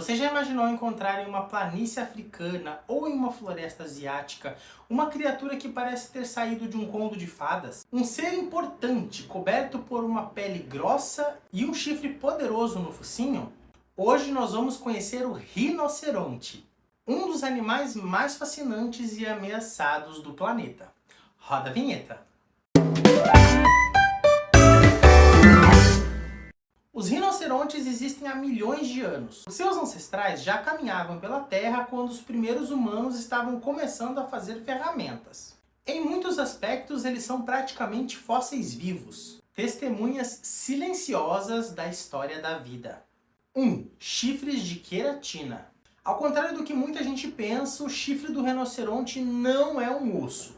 Você já imaginou encontrar em uma planície africana ou em uma floresta asiática uma criatura que parece ter saído de um conto de fadas? Um ser importante, coberto por uma pele grossa e um chifre poderoso no focinho? Hoje nós vamos conhecer o rinoceronte, um dos animais mais fascinantes e ameaçados do planeta. Roda a vinheta! Os rinocerontes existem há milhões de anos. Os seus ancestrais já caminhavam pela Terra quando os primeiros humanos estavam começando a fazer ferramentas. Em muitos aspectos, eles são praticamente fósseis vivos, testemunhas silenciosas da história da vida. 1. Chifres de queratina. Ao contrário do que muita gente pensa, o chifre do rinoceronte não é um osso.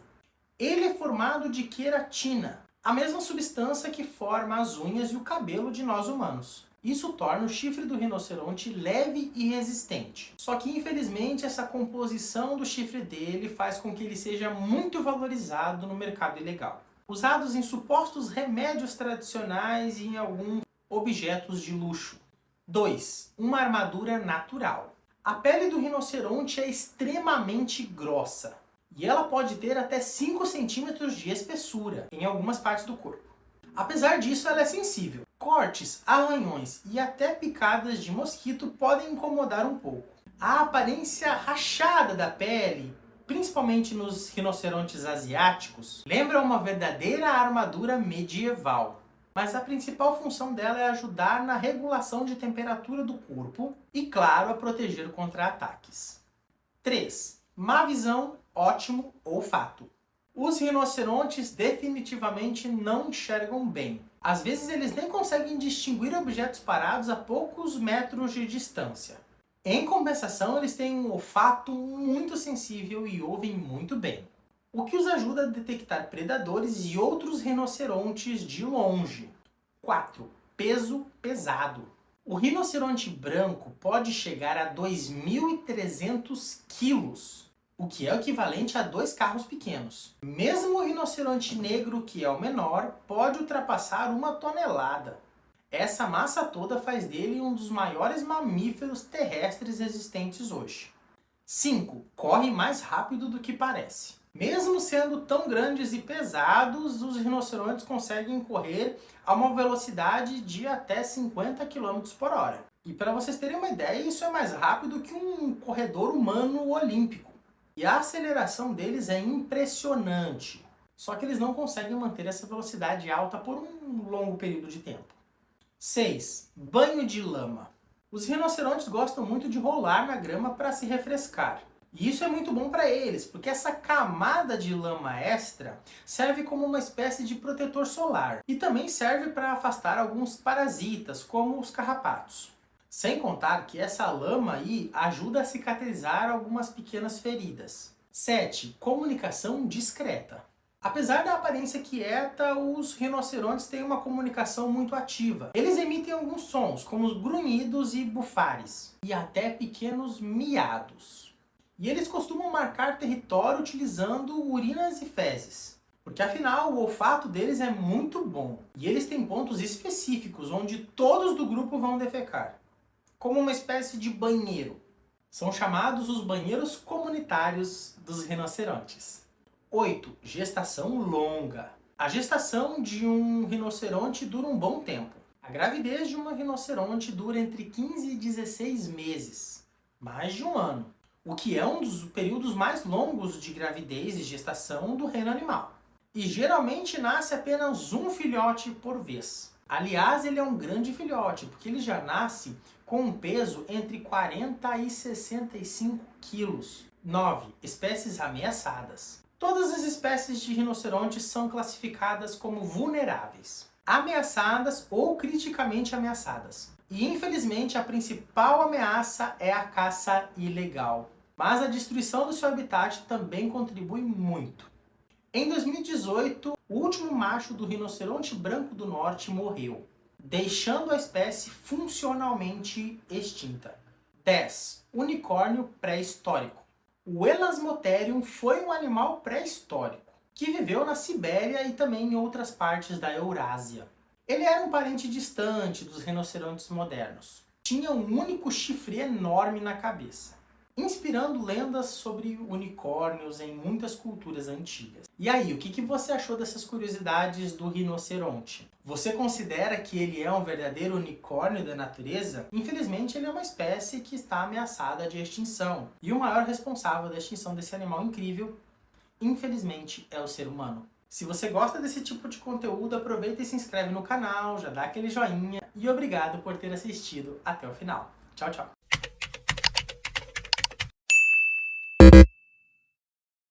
Ele é formado de queratina, a mesma substância que forma as unhas e o cabelo de nós humanos. Isso torna o chifre do rinoceronte leve e resistente. Só que infelizmente essa composição do chifre dele faz com que ele seja muito valorizado no mercado ilegal. Usados em supostos remédios tradicionais e em alguns objetos de luxo. 2. Uma armadura natural. A pele do rinoceronte é extremamente grossa. E ela pode ter até 5 centímetros de espessura em algumas partes do corpo. Apesar disso, ela é sensível. Cortes, arranhões e até picadas de mosquito podem incomodar um pouco. A aparência rachada da pele, principalmente nos rinocerontes asiáticos, lembra uma verdadeira armadura medieval. Mas a principal função dela é ajudar na regulação de temperatura do corpo e, claro, a proteger contra ataques. 3. Má visão, ótimo olfato. Os rinocerontes definitivamente não enxergam bem. Às vezes eles nem conseguem distinguir objetos parados a poucos metros de distância. Em compensação, eles têm um olfato muito sensível e ouvem muito bem, o que os ajuda a detectar predadores e outros rinocerontes de longe. 4. Peso pesado. O rinoceronte branco pode chegar a 2.300 quilos, o que é o equivalente a 2 carros pequenos. Mesmo o rinoceronte negro, que é o menor, pode ultrapassar 1 tonelada. Essa massa toda faz dele um dos maiores mamíferos terrestres existentes hoje. 5. Corre mais rápido do que parece. Mesmo sendo tão grandes e pesados, os rinocerontes conseguem correr a uma velocidade de até 50 km por hora. E para vocês terem uma ideia, isso é mais rápido que um corredor humano olímpico. E a aceleração deles é impressionante. Só que eles não conseguem manter essa velocidade alta por um longo período de tempo. 6. Banho de lama. Os rinocerontes gostam muito de rolar na grama para se refrescar. E isso é muito bom para eles, porque essa camada de lama extra serve como uma espécie de protetor solar. E também serve para afastar alguns parasitas, como os carrapatos. Sem contar que essa lama aí ajuda a cicatrizar algumas pequenas feridas. 7. Comunicação discreta. Apesar da aparência quieta, os rinocerontes têm uma comunicação muito ativa. Eles emitem alguns sons, como os grunhidos e bufares, e até pequenos miados. E eles costumam marcar território utilizando urinas e fezes, porque afinal o olfato deles é muito bom. E eles têm pontos específicos onde todos do grupo vão defecar, como uma espécie de banheiro. São chamados os banheiros comunitários dos rinocerontes. 8. Gestação longa. A gestação de um rinoceronte dura um bom tempo. A gravidez de uma rinoceronte dura entre 15 e 16 meses, mais de um ano, o que é um dos períodos mais longos de gravidez e gestação do reino animal. E geralmente nasce apenas um filhote por vez. Aliás, ele é um grande filhote, porque ele já nasce com um peso entre 40 e 65 quilos. 9. Espécies ameaçadas. Todas as espécies de rinocerontes são classificadas como vulneráveis, ameaçadas ou criticamente ameaçadas. E infelizmente a principal ameaça é a caça ilegal. Mas a destruição do seu habitat também contribui muito. Em 2018, o último macho do rinoceronte branco do norte morreu, deixando a espécie funcionalmente extinta. 10. Unicórnio pré-histórico. O Elasmotherium foi um animal pré-histórico, que viveu na Sibéria e também em outras partes da Eurásia. Ele era um parente distante dos rinocerontes modernos. tinha um único chifre enorme na cabeça, inspirando lendas sobre unicórnios em muitas culturas antigas. E aí, o que você achou dessas curiosidades do rinoceronte? Você considera que ele é um verdadeiro unicórnio da natureza? Infelizmente, ele é uma espécie que está ameaçada de extinção. E o maior responsável da extinção desse animal incrível, infelizmente, é o ser humano. Se você gosta desse tipo de conteúdo, aproveita e se inscreve no canal, já dá aquele joinha e obrigado por ter assistido até o final. Tchau, tchau!